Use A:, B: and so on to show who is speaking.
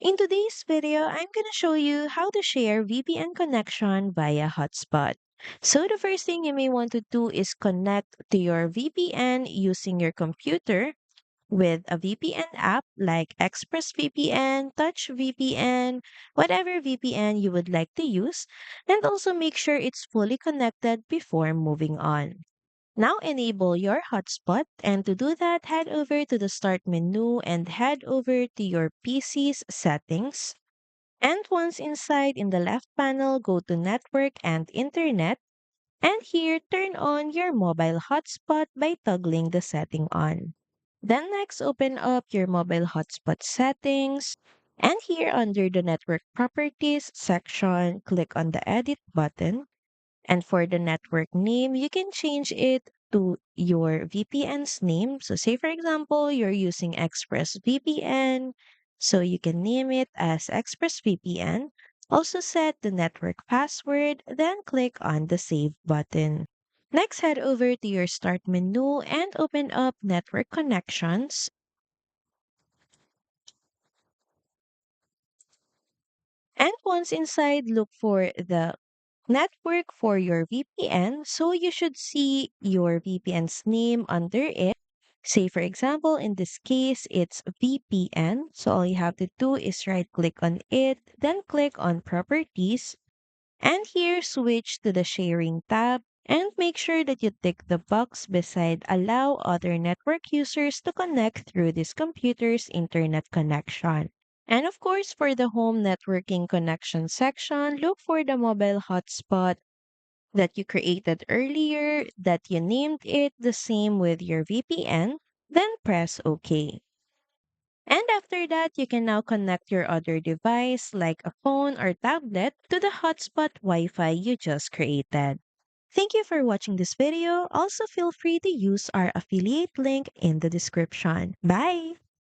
A: In today's video, I'm going to show you how to share VPN connection via Hotspot. So the first thing you may want to do is connect to your VPN using your computer with a VPN app like ExpressVPN, TouchVPN, whatever VPN you would like to use, and also make sure it's fully connected before moving on. Now enable your hotspot, and to do that, head over to the start menu and head over to your PC's settings. And once inside in the left panel, go to network and internet. And here, turn on your mobile hotspot by toggling the setting on. Then next, open up your mobile hotspot settings. And here under the network properties section, click on the edit button. And for the network name, you can change it to your VPN's name. So say for example, you're using ExpressVPN, so you can name it as ExpressVPN. Also set the network password, then click on the save button. Next, head over to your start menu and open up network connections. And once inside, look for the network for your VPN. So you should see your VPN's name under it. Say, for example, in this case, it's VPN. So all you have to do is right click on it, then click on Properties. And here, switch to the Sharing tab. And make sure that you tick the box beside Allow other network users to connect through this computer's internet connection. And of course, for the home networking connection section, look for the mobile hotspot that you created earlier, that you named it the same with your VPN, then press OK. And after that, you can now connect your other device like a phone or tablet to the hotspot Wi-Fi you just created. Thank you for watching this video. Also feel free to use our affiliate link in the description. Bye!